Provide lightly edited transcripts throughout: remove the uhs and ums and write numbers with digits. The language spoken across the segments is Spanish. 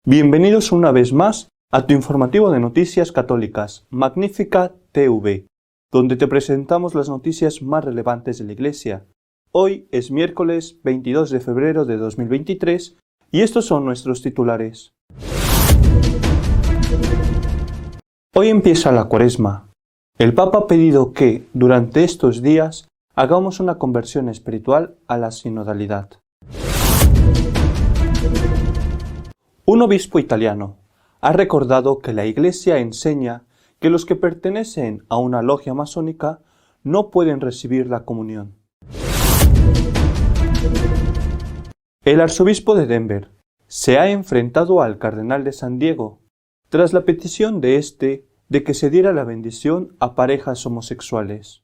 Bienvenidos una vez más a tu informativo de noticias católicas, Magnífica TV, donde te presentamos las noticias más relevantes de la Iglesia. Hoy es miércoles 22 de febrero de 2023 y estos son nuestros titulares. Hoy empieza la Cuaresma. El Papa ha pedido que, durante estos días, hagamos una conversión espiritual a la sinodalidad. Un obispo italiano ha recordado que la Iglesia enseña que los que pertenecen a una logia masónica no pueden recibir la comunión. El arzobispo de Denver se ha enfrentado al cardenal de San Diego tras la petición de este de que se diera la bendición a parejas homosexuales.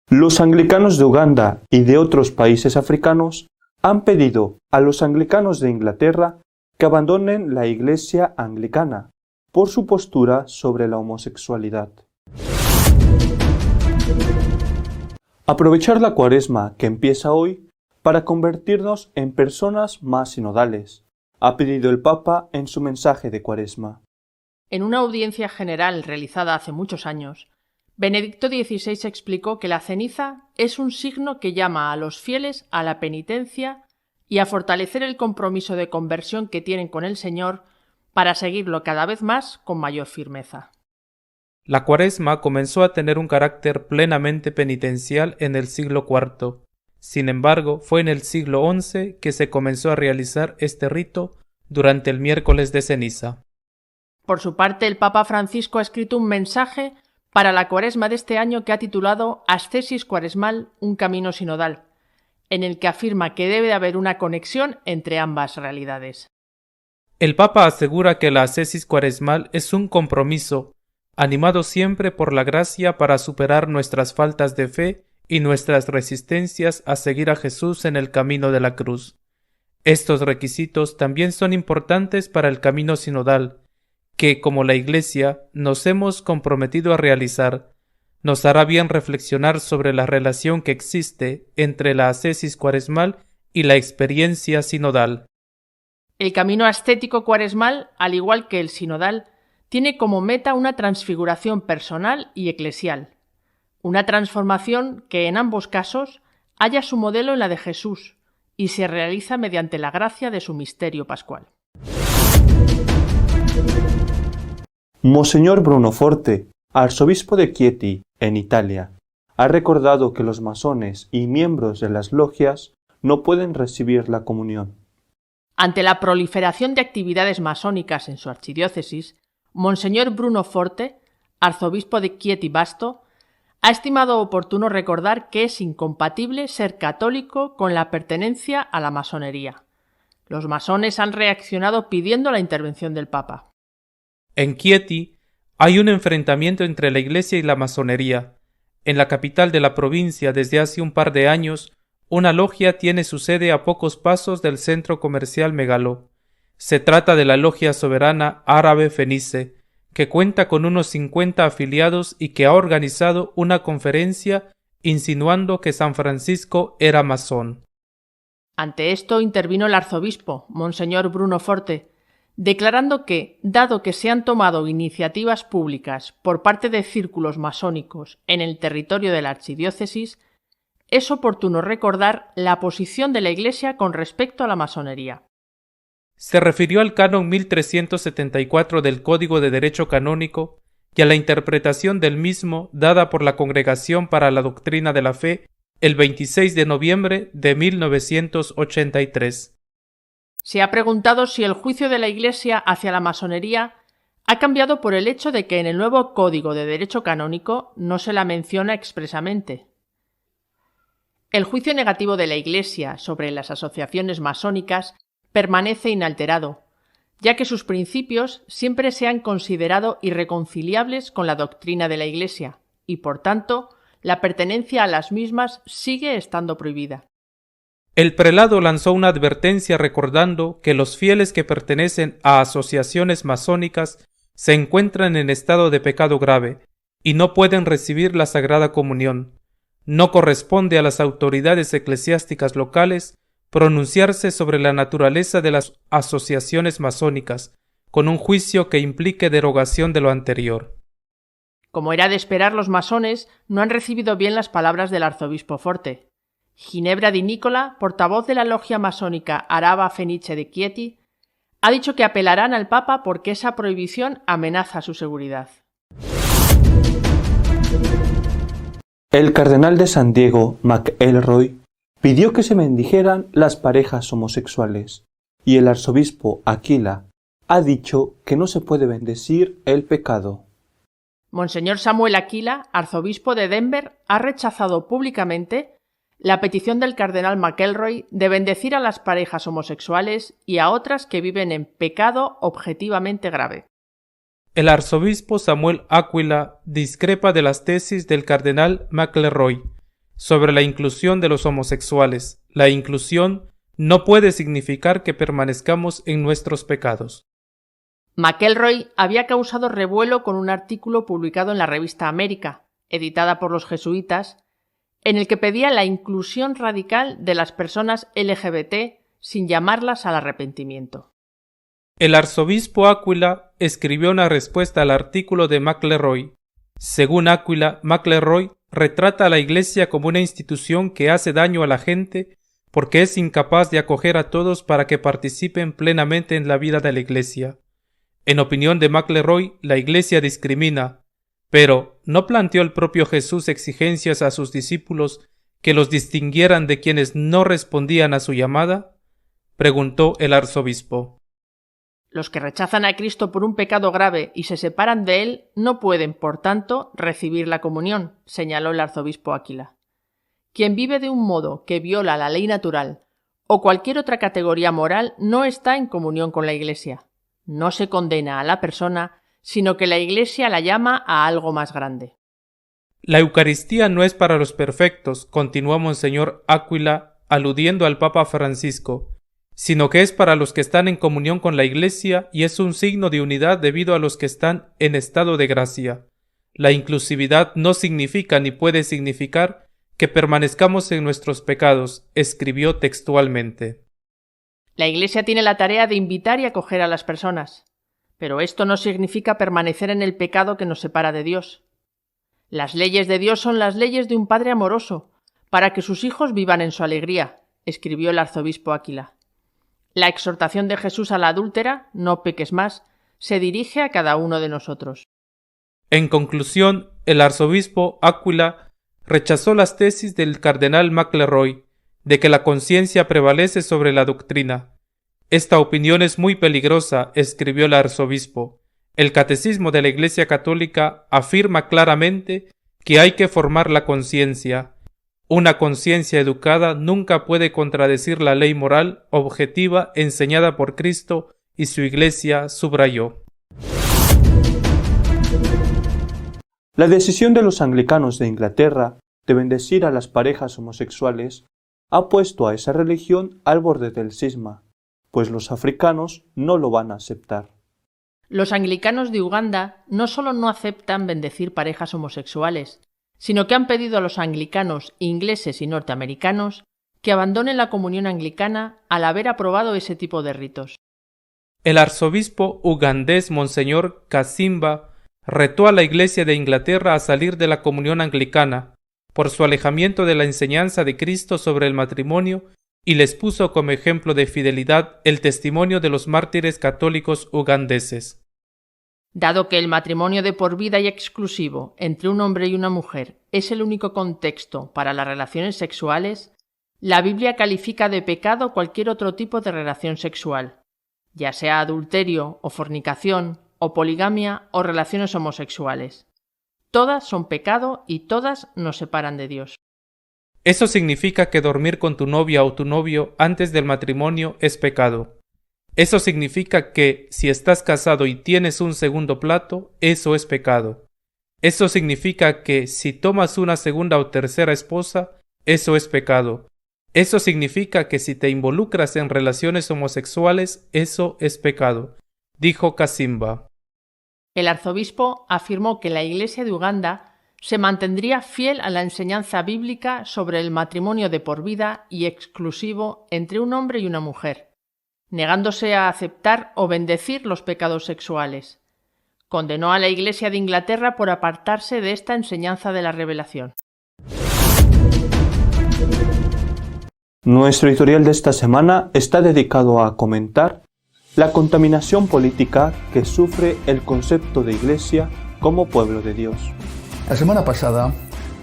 Los anglicanos de Uganda y de otros países africanos han pedido a los anglicanos de Inglaterra que abandonen la Iglesia anglicana por su postura sobre la homosexualidad. Aprovechar la Cuaresma que empieza hoy para convertirnos en personas más sinodales, ha pedido el Papa en su mensaje de Cuaresma. En una audiencia general realizada hace muchos años, Benedicto XVI explicó que la ceniza es un signo que llama a los fieles a la penitencia y a fortalecer el compromiso de conversión que tienen con el Señor para seguirlo cada vez más con mayor firmeza. La Cuaresma comenzó a tener un carácter plenamente penitencial en el siglo IV. Sin embargo, fue en el siglo XI que se comenzó a realizar este rito durante el miércoles de ceniza. Por su parte, el Papa Francisco ha escrito un mensaje para la Cuaresma de este año que ha titulado Ascesis Cuaresmal, un camino sinodal, en el que afirma que debe haber una conexión entre ambas realidades. El Papa asegura que la ascesis cuaresmal es un compromiso, animado siempre por la gracia para superar nuestras faltas de fe y nuestras resistencias a seguir a Jesús en el camino de la cruz. Estos requisitos también son importantes para el camino sinodal, que, como la Iglesia, nos hemos comprometido a realizar. Nos hará bien reflexionar sobre la relación que existe entre la ascesis cuaresmal y la experiencia sinodal. El camino ascético cuaresmal, al igual que el sinodal, tiene como meta una transfiguración personal y eclesial, una transformación que en ambos casos halla su modelo en la de Jesús y se realiza mediante la gracia de su misterio pascual. Monseñor Bruno Forte, arzobispo de Chieti, en Italia, ha recordado que los masones y miembros de las logias no pueden recibir la comunión. Ante la proliferación de actividades masónicas en su archidiócesis, Monseñor Bruno Forte, arzobispo de Chieti Vasto, ha estimado oportuno recordar que es incompatible ser católico con la pertenencia a la masonería. Los masones han reaccionado pidiendo la intervención del Papa. En Chieti hay un enfrentamiento entre la Iglesia y la masonería. En la capital de la provincia, desde hace un par de años, una logia tiene su sede a pocos pasos del centro comercial Megalo. Se trata de la Logia Soberana Árabe Fenice, que cuenta con unos 50 afiliados y que ha organizado una conferencia insinuando que San Francisco era masón. Ante esto intervino el arzobispo, Monseñor Bruno Forte, declarando que, dado que se han tomado iniciativas públicas por parte de círculos masónicos en el territorio de la archidiócesis, es oportuno recordar la posición de la Iglesia con respecto a la masonería. Se refirió al canon 1374 del Código de Derecho Canónico y a la interpretación del mismo dada por la Congregación para la Doctrina de la Fe el 26 de noviembre de 1983. Se ha preguntado si el juicio de la Iglesia hacia la masonería ha cambiado por el hecho de que en el nuevo Código de Derecho Canónico no se la menciona expresamente. El juicio negativo de la Iglesia sobre las asociaciones masónicas permanece inalterado, ya que sus principios siempre se han considerado irreconciliables con la doctrina de la Iglesia y, por tanto, la pertenencia a las mismas sigue estando prohibida. El prelado lanzó una advertencia recordando que los fieles que pertenecen a asociaciones masónicas se encuentran en estado de pecado grave y no pueden recibir la Sagrada Comunión. No corresponde a las autoridades eclesiásticas locales pronunciarse sobre la naturaleza de las asociaciones masónicas, con un juicio que implique derogación de lo anterior. Como era de esperar, los masones no han recibido bien las palabras del arzobispo Forte. Ginebra Di Nicola, portavoz de la logia masónica Araba Fenice de Chieti, ha dicho que apelarán al Papa porque esa prohibición amenaza su seguridad. El cardenal de San Diego, McElroy, pidió que se bendijeran las parejas homosexuales, y el arzobispo Aquila ha dicho que no se puede bendecir el pecado. Monseñor Samuel Aquila, arzobispo de Denver, ha rechazado públicamente la petición del cardenal McElroy de bendecir a las parejas homosexuales y a otras que viven en pecado objetivamente grave. El arzobispo Samuel Aquila discrepa de las tesis del cardenal McElroy sobre la inclusión de los homosexuales. La inclusión no puede significar que permanezcamos en nuestros pecados. McElroy había causado revuelo con un artículo publicado en la revista América, editada por los jesuitas, en el que pedía la inclusión radical de las personas LGBT sin llamarlas al arrepentimiento. El arzobispo Aquila escribió una respuesta al artículo de McElroy. Según Aquila, McElroy retrata a la Iglesia como una institución que hace daño a la gente porque es incapaz de acoger a todos para que participen plenamente en la vida de la Iglesia. En opinión de McElroy, la Iglesia discrimina, pero ¿no planteó el propio Jesús exigencias a sus discípulos que los distinguieran de quienes no respondían a su llamada? Preguntó el arzobispo. Los que rechazan a Cristo por un pecado grave y se separan de él no pueden, por tanto, recibir la comunión, señaló el arzobispo Aquila. Quien vive de un modo que viola la ley natural o cualquier otra categoría moral no está en comunión con la Iglesia. No se condena a la persona, sino que la Iglesia la llama a algo más grande. La Eucaristía no es para los perfectos, continuó Monseñor Aquila, aludiendo al Papa Francisco, sino que es para los que están en comunión con la Iglesia y es un signo de unidad debido a los que están en estado de gracia. La inclusividad no significa ni puede significar que permanezcamos en nuestros pecados, escribió textualmente. La Iglesia tiene la tarea de invitar y acoger a las personas, pero esto no significa permanecer en el pecado que nos separa de Dios. Las leyes de Dios son las leyes de un Padre amoroso, para que sus hijos vivan en su alegría, escribió el arzobispo Aquila. La exhortación de Jesús a la adúltera, no peques más, se dirige a cada uno de nosotros. En conclusión, el arzobispo Aquila rechazó las tesis del cardenal McElroy de que la conciencia prevalece sobre la doctrina. Esta opinión es muy peligrosa, escribió el arzobispo. El Catecismo de la Iglesia Católica afirma claramente que hay que formar la conciencia. Una conciencia educada nunca puede contradecir la ley moral objetiva enseñada por Cristo y su Iglesia, subrayó. La decisión de los anglicanos de Inglaterra de bendecir a las parejas homosexuales ha puesto a esa religión al borde del cisma, pues los africanos no lo van a aceptar. Los anglicanos de Uganda no solo no aceptan bendecir parejas homosexuales, sino que han pedido a los anglicanos ingleses y norteamericanos que abandonen la comunión anglicana al haber aprobado ese tipo de ritos. El arzobispo ugandés Monseñor Kasimba retó a la Iglesia de Inglaterra a salir de la comunión anglicana por su alejamiento de la enseñanza de Cristo sobre el matrimonio y les puso como ejemplo de fidelidad el testimonio de los mártires católicos ugandeses. Dado que el matrimonio de por vida y exclusivo entre un hombre y una mujer es el único contexto para las relaciones sexuales, la Biblia califica de pecado cualquier otro tipo de relación sexual, ya sea adulterio o fornicación o poligamia o relaciones homosexuales. Todas son pecado y todas nos separan de Dios. Eso significa que dormir con tu novia o tu novio antes del matrimonio es pecado. Eso significa que si estás casado y tienes un segundo plato, eso es pecado. Eso significa que si tomas una segunda o tercera esposa, eso es pecado. Eso significa que si te involucras en relaciones homosexuales, eso es pecado, dijo Kasimba. el arzobispo afirmó que la Iglesia de Uganda se mantendría fiel a la enseñanza bíblica sobre el matrimonio de por vida y exclusivo entre un hombre y una mujer, negándose a aceptar o bendecir los pecados sexuales. Condenó a la Iglesia de Inglaterra por apartarse de esta enseñanza de la revelación. Nuestro editorial de esta semana está dedicado a comentar la contaminación política que sufre el concepto de Iglesia como pueblo de Dios. La semana pasada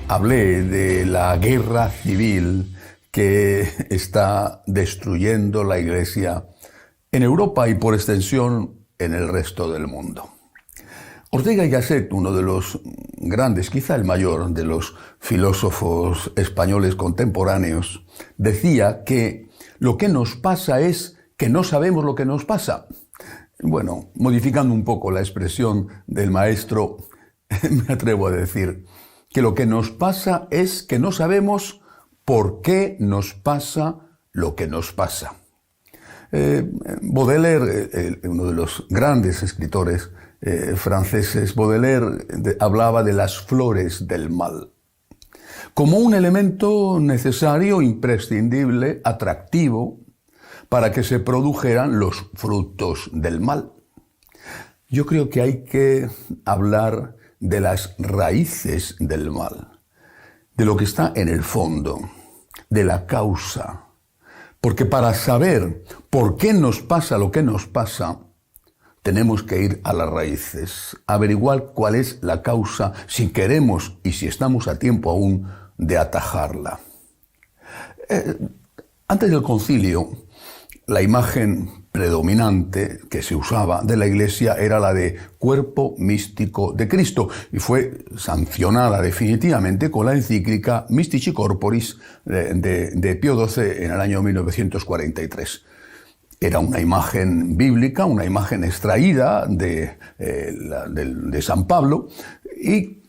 hablé de la guerra civil que está destruyendo la Iglesia en Europa y por extensión en el resto del mundo. Ortega y Gasset, uno de los grandes, quizá el mayor de los filósofos españoles contemporáneos, decía que lo que nos pasa es que no sabemos lo que nos pasa. Bueno, modificando un poco la expresión del maestro, me atrevo a decir que lo que nos pasa es que no sabemos por qué nos pasa lo que nos pasa. Baudelaire, uno de los grandes escritores franceses, Baudelaire hablaba de las flores del mal como un elemento necesario, imprescindible, atractivo, para que se produjeran los frutos del mal. Yo creo que hay que hablar de las raíces del mal, de lo que está en el fondo, de la causa. Porque para saber por qué nos pasa lo que nos pasa, tenemos que ir a las raíces, averiguar cuál es la causa, si queremos y si estamos a tiempo aún de atajarla. Antes del concilio, la imagen predominante que se usaba de la Iglesia era la de cuerpo místico de Cristo y fue sancionada definitivamente con la encíclica Mystici Corporis de Pío XII en el año 1943. Era una imagen bíblica, una imagen extraída de San Pablo, y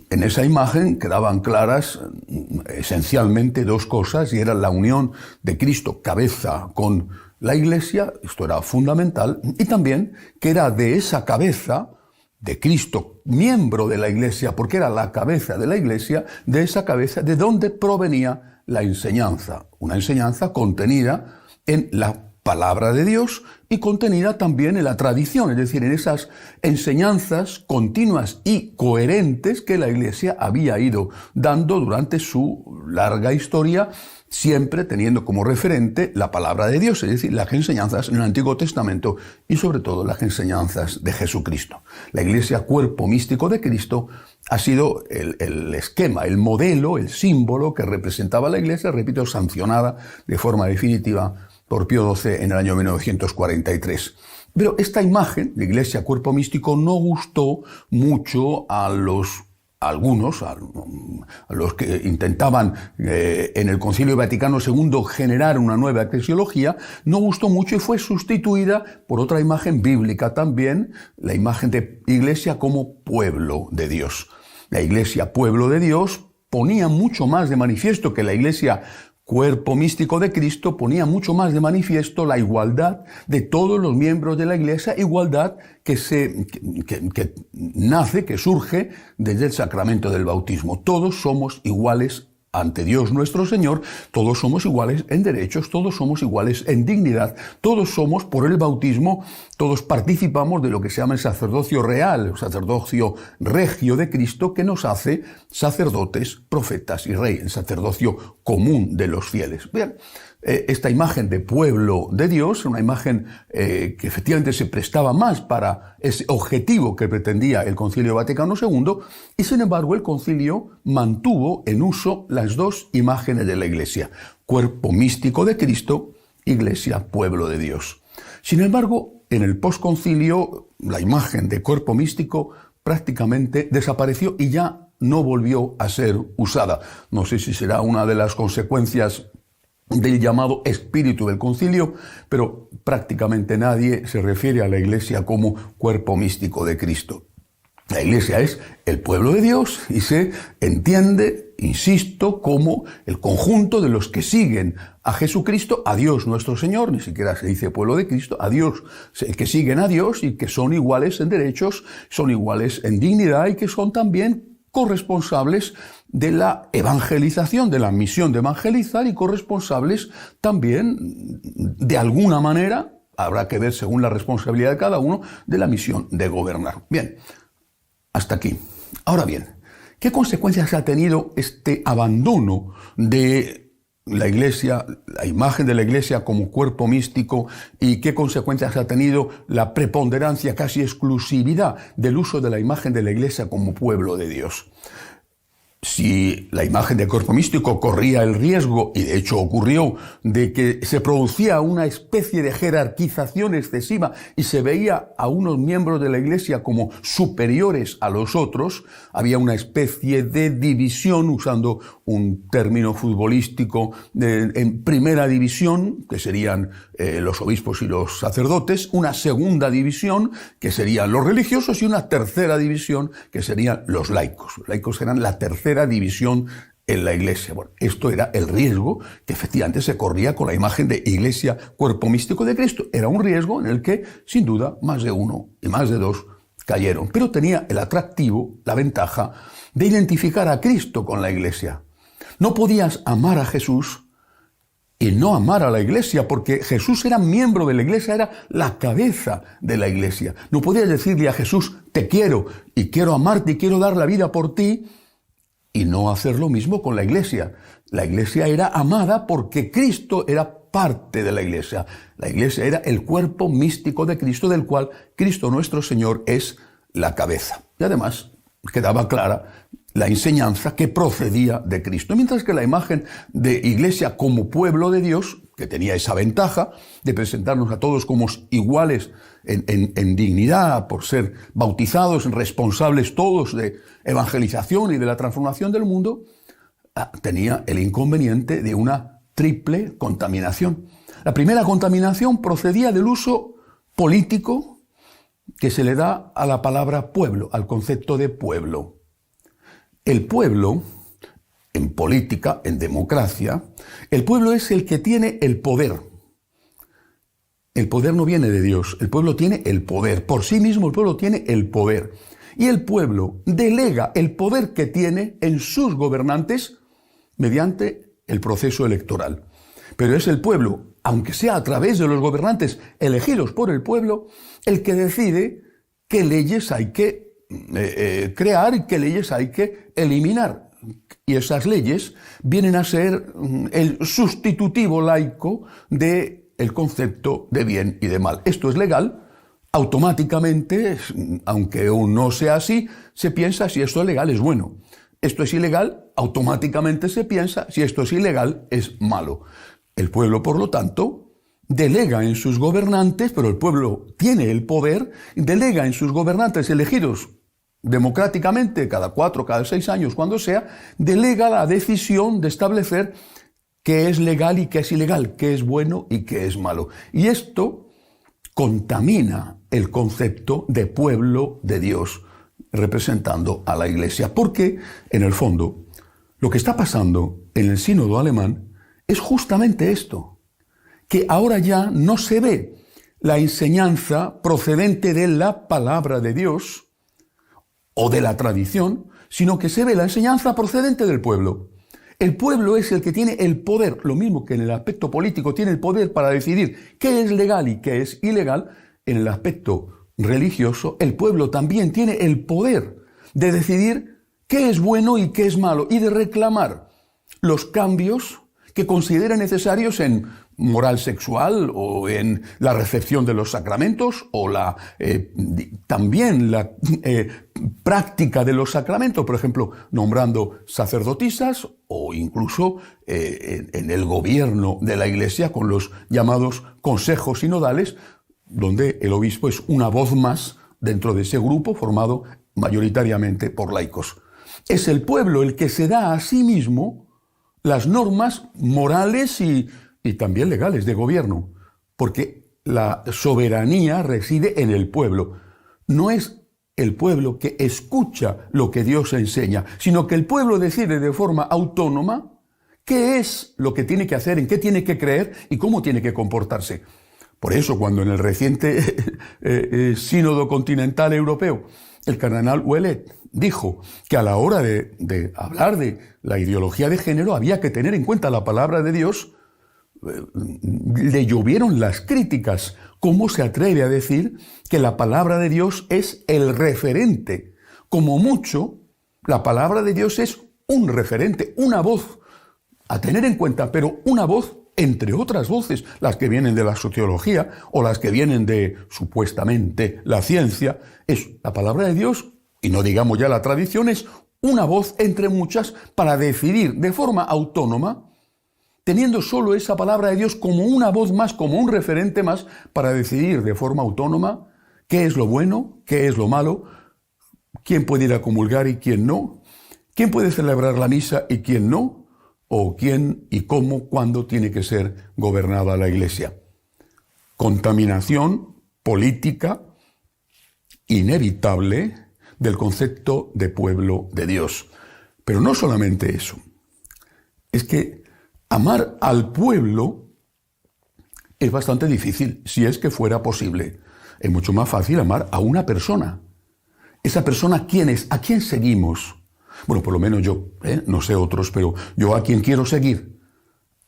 en esa imagen quedaban claras esencialmente dos cosas, y era la unión de Cristo, cabeza, con la Iglesia, esto era fundamental, y también que era de esa cabeza, de Cristo, miembro de la Iglesia, porque era la cabeza de la Iglesia, de esa cabeza de donde provenía la enseñanza, una enseñanza contenida en la palabra de Dios y contenida también en la tradición, es decir, en esas enseñanzas continuas y coherentes que la Iglesia había ido dando durante su larga historia, siempre teniendo como referente la palabra de Dios, es decir, las enseñanzas en el Antiguo Testamento y sobre todo las enseñanzas de Jesucristo. La Iglesia, cuerpo místico de Cristo, ha sido el esquema, el modelo, el símbolo que representaba la Iglesia, repito, sancionada de forma definitiva por Pío XII en el año 1943. Pero esta imagen, la Iglesia, cuerpo místico, no gustó mucho a algunos que intentaban en el Concilio Vaticano II generar una nueva eclesiología, no gustó mucho y fue sustituida por otra imagen bíblica también, la imagen de Iglesia como pueblo de Dios. La Iglesia, pueblo de Dios, ponía mucho más de manifiesto que la Iglesia, cuerpo místico de Cristo, ponía mucho más de manifiesto la igualdad de todos los miembros de la Iglesia, igualdad que nace, que surge desde el sacramento del bautismo. Todos somos iguales ante Dios nuestro Señor, todos somos iguales en derechos, todos somos iguales en dignidad, todos somos, por el bautismo, todos participamos de lo que se llama el sacerdocio real, el sacerdocio regio de Cristo, que nos hace sacerdotes, profetas y rey, el sacerdocio común de los fieles. Vean, esta imagen de pueblo de Dios, una imagen que efectivamente se prestaba más para ese objetivo que pretendía el Concilio Vaticano II, y sin embargo el Concilio mantuvo en uso las dos imágenes de la Iglesia, cuerpo místico de Cristo, Iglesia, pueblo de Dios. Sin embargo, en el posconcilio, la imagen de cuerpo místico prácticamente desapareció y ya no volvió a ser usada. No sé si será una de las consecuencias del llamado espíritu del concilio, pero prácticamente nadie se refiere a la Iglesia como cuerpo místico de Cristo. La Iglesia es el pueblo de Dios y se entiende insisto, como el conjunto de los que siguen a Jesucristo, a Dios nuestro Señor, ni siquiera se dice pueblo de Cristo, a Dios, que siguen a Dios y que son iguales en derechos, son iguales en dignidad y que son también corresponsables de la evangelización, de la misión de evangelizar y corresponsables también, de alguna manera, habrá que ver según la responsabilidad de cada uno, de la misión de gobernar. Bien, hasta aquí. Ahora bien, ¿qué consecuencias ha tenido este abandono de la Iglesia, la imagen de la Iglesia como cuerpo místico, y qué consecuencias ha tenido la preponderancia, casi exclusividad del uso de la imagen de la Iglesia como pueblo de Dios? Si la imagen del cuerpo místico corría el riesgo, y de hecho ocurrió, de que se producía una especie de jerarquización excesiva y se veía a unos miembros de la Iglesia como superiores a los otros, había una especie de división, usando un término futbolístico, en primera división, que serían los obispos y los sacerdotes, una segunda división, que serían los religiosos, y una tercera división, que serían los laicos. Los laicos eran la tercera división en la Iglesia. Bueno, esto era el riesgo que efectivamente se corría con la imagen de Iglesia, cuerpo místico de Cristo. Era un riesgo en el que, sin duda, más de uno y más de dos cayeron. Pero tenía el atractivo, la ventaja, de identificar a Cristo con la Iglesia. No podías amar a Jesús y no amar a la Iglesia, porque Jesús era miembro de la Iglesia, era la cabeza de la Iglesia. No podías decirle a Jesús, te quiero y quiero amarte y quiero dar la vida por ti, y no hacer lo mismo con la Iglesia. La Iglesia era amada porque Cristo era parte de la Iglesia. La Iglesia era el cuerpo místico de Cristo, del cual Cristo nuestro Señor es la cabeza. Y además quedaba clara la enseñanza que procedía de Cristo. Mientras que la imagen de Iglesia como pueblo de Dios, que tenía esa ventaja de presentarnos a todos como iguales en dignidad, por ser bautizados, responsables todos de evangelización y de la transformación del mundo, tenía el inconveniente de una triple contaminación. La primera contaminación procedía del uso político que se le da a la palabra pueblo, al concepto de pueblo. El pueblo, en política, en democracia, el pueblo es el que tiene el poder. El poder no viene de Dios, el pueblo tiene el poder. Por sí mismo el pueblo tiene el poder. Y el pueblo delega el poder que tiene en sus gobernantes mediante el proceso electoral. Pero es el pueblo, aunque sea a través de los gobernantes elegidos por el pueblo, el que decide qué leyes hay que crear y qué leyes hay que eliminar. Y esas leyes vienen a ser el sustitutivo laico del concepto de bien y de mal. Esto es legal. Automáticamente, aunque aún no sea así, se piensa si esto es legal es bueno. Esto es ilegal, automáticamente se piensa si esto es ilegal es malo. El pueblo, por lo tanto, delega en sus gobernantes, pero el pueblo tiene el poder, delega en sus gobernantes elegidos democráticamente, cada 4, cada 6 años, cuando sea, delega la decisión de establecer qué es legal y qué es ilegal, qué es bueno y qué es malo. Y esto contamina el concepto de pueblo de Dios, representando a la Iglesia. Porque, en el fondo, lo que está pasando en el sínodo alemán es justamente esto, que ahora ya no se ve la enseñanza procedente de la palabra de Dios o de la tradición, sino que se ve la enseñanza procedente del pueblo. El pueblo es el que tiene el poder, lo mismo que en el aspecto político tiene el poder para decidir qué es legal y qué es ilegal. En el aspecto religioso, el pueblo también tiene el poder de decidir qué es bueno y qué es malo, y de reclamar los cambios que considera necesarios en moral sexual o en la recepción de los sacramentos o también la práctica de los sacramentos, por ejemplo, nombrando sacerdotisas o incluso en el gobierno de la Iglesia con los llamados consejos sinodales, donde el obispo es una voz más dentro de ese grupo formado mayoritariamente por laicos. Es el pueblo el que se da a sí mismo las normas morales y también legales de gobierno, porque la soberanía reside en el pueblo. No es el pueblo que escucha lo que Dios enseña, sino que el pueblo decide de forma autónoma qué es lo que tiene que hacer, en qué tiene que creer y cómo tiene que comportarse. Por eso, cuando en el reciente Sínodo Continental Europeo, el cardenal Ouellet dijo que a la hora de hablar de la ideología de género había que tener en cuenta la palabra de Dios, le llovieron las críticas. ¿Cómo se atreve a decir que la palabra de Dios es el referente? Como mucho, la palabra de Dios es un referente, una voz a tener en cuenta, pero una voz entre otras voces, las que vienen de la sociología o las que vienen de, supuestamente, la ciencia. Es la palabra de Dios, y no digamos ya la tradición, es una voz entre muchas para decidir de forma autónoma, teniendo solo esa palabra de Dios como una voz más, como un referente más, para decidir de forma autónoma qué es lo bueno, qué es lo malo, quién puede ir a comulgar y quién no, quién puede celebrar la misa y quién no, o quién y cómo, cuándo tiene que ser gobernada la Iglesia. Contaminación política inevitable del concepto de pueblo de Dios. Pero no solamente eso, es que amar al pueblo es bastante difícil, si es que fuera posible. Es mucho más fácil amar a una persona. Esa persona, ¿quién es? ¿A quién seguimos? Bueno, por lo menos yo, no sé otros, pero yo a quién quiero seguir.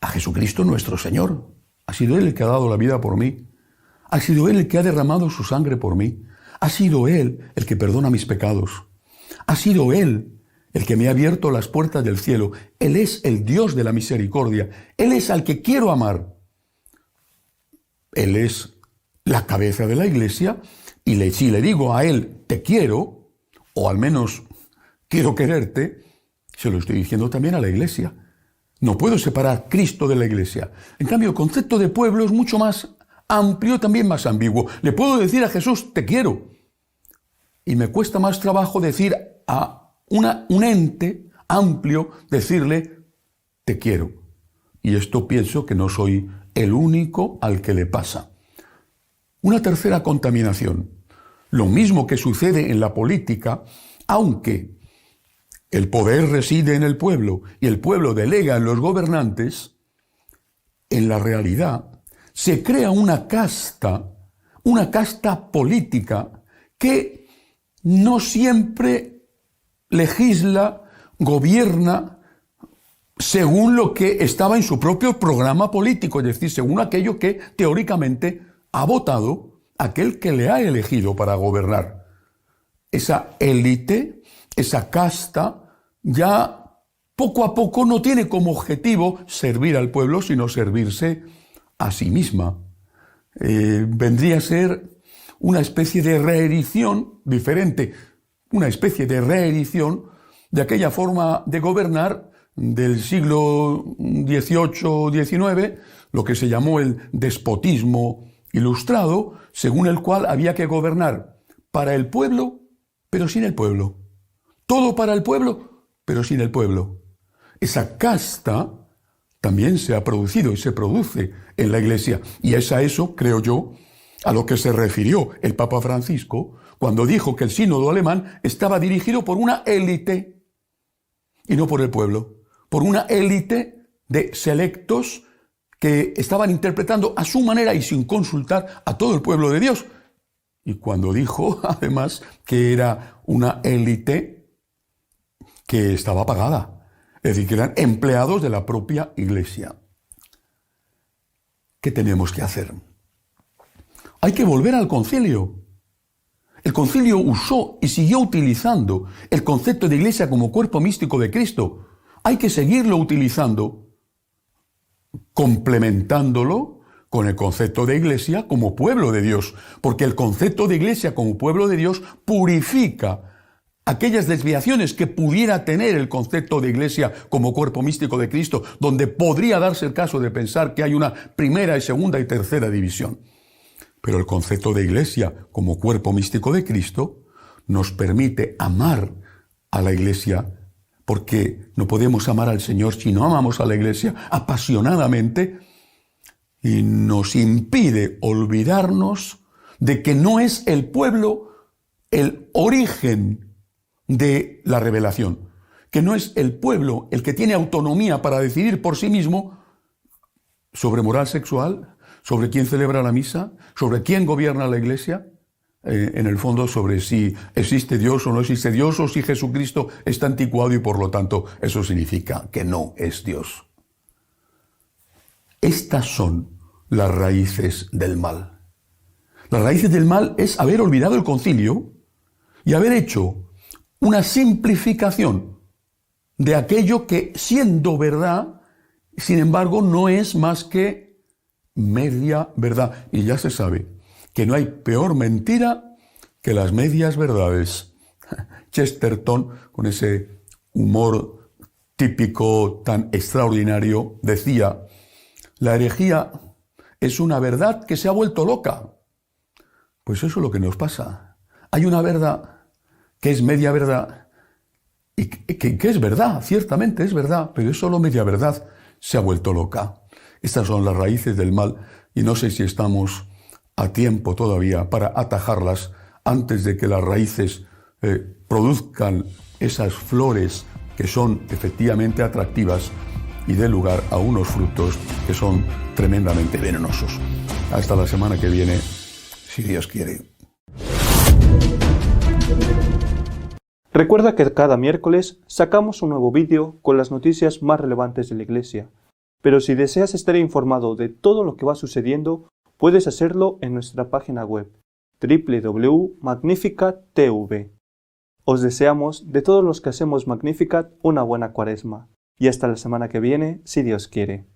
A Jesucristo nuestro Señor. Ha sido Él el que ha dado la vida por mí. Ha sido Él el que ha derramado su sangre por mí. Ha sido Él el que perdona mis pecados. Ha sido Él el que me ha abierto las puertas del cielo. Él es el Dios de la misericordia. Él es al que quiero amar. Él es la cabeza de la Iglesia y si le digo a Él, te quiero, o al menos quiero quererte, se lo estoy diciendo también a la Iglesia. No puedo separar Cristo de la Iglesia. En cambio, el concepto de pueblo es mucho más amplio, también más ambiguo. Le puedo decir a Jesús, te quiero. Y me cuesta más trabajo decir a un ente amplio, decirle, te quiero. Y esto pienso que no soy el único al que le pasa. Una tercera contaminación. Lo mismo que sucede en la política, aunque el poder reside en el pueblo y el pueblo delega en los gobernantes, en la realidad se crea una casta política que no siempre legisla, gobierna según lo que estaba en su propio programa político, es decir, según aquello que teóricamente ha votado aquel que le ha elegido para gobernar. Esa élite, esa casta, ya poco a poco no tiene como objetivo servir al pueblo, sino servirse a sí misma. Vendría a ser una especie de reedición diferente, una especie de reedición de aquella forma de gobernar del siglo XVIII-XIX, lo que se llamó el despotismo ilustrado, según el cual había que gobernar para el pueblo, pero sin el pueblo. Todo para el pueblo, pero sin el pueblo. Esa casta también se ha producido y se produce en la Iglesia. Y es a eso, creo yo, a lo que se refirió el Papa Francisco cuando dijo que el sínodo alemán estaba dirigido por una élite y no por el pueblo, por una élite de selectos que estaban interpretando a su manera y sin consultar a todo el pueblo de Dios. Y cuando dijo, además, que era una élite que estaba pagada, es decir, que eran empleados de la propia Iglesia. ¿Qué tenemos que hacer? Hay que volver al concilio. El concilio usó y siguió utilizando el concepto de Iglesia como cuerpo místico de Cristo. Hay que seguirlo utilizando, complementándolo con el concepto de Iglesia como pueblo de Dios, porque el concepto de Iglesia como pueblo de Dios purifica aquellas desviaciones que pudiera tener el concepto de Iglesia como cuerpo místico de Cristo, donde podría darse el caso de pensar que hay una primera y segunda y tercera división. Pero el concepto de Iglesia como cuerpo místico de Cristo nos permite amar a la Iglesia, porque no podemos amar al Señor si no amamos a la Iglesia apasionadamente, y nos impide olvidarnos de que no es el pueblo el origen de la revelación, que no es el pueblo el que tiene autonomía para decidir por sí mismo sobre moral sexual, sobre quién celebra la misa, sobre quién gobierna la Iglesia, en el fondo sobre si existe Dios o no existe Dios, o si Jesucristo está anticuado y por lo tanto eso significa que no es Dios. Estas son las raíces del mal. Las raíces del mal es haber olvidado el concilio y haber hecho una simplificación de aquello que, siendo verdad, sin embargo, no es más que media verdad. Y ya se sabe que no hay peor mentira que las medias verdades. Chesterton, con ese humor típico tan extraordinario, decía: la herejía es una verdad que se ha vuelto loca. Pues eso es lo que nos pasa. Hay una verdad que es media verdad y que es verdad, ciertamente es verdad, pero es solo media verdad, se ha vuelto loca. Estas son las raíces del mal y no sé si estamos a tiempo todavía para atajarlas antes de que las raíces produzcan esas flores que son efectivamente atractivas y dé lugar a unos frutos que son tremendamente venenosos. Hasta la semana que viene, si Dios quiere. Recuerda que cada miércoles sacamos un nuevo vídeo con las noticias más relevantes de la Iglesia. Pero si deseas estar informado de todo lo que va sucediendo, puedes hacerlo en nuestra página web www.magnificat.tv. Os deseamos, de todos los que hacemos Magnificat, una buena Cuaresma. Y hasta la semana que viene, si Dios quiere.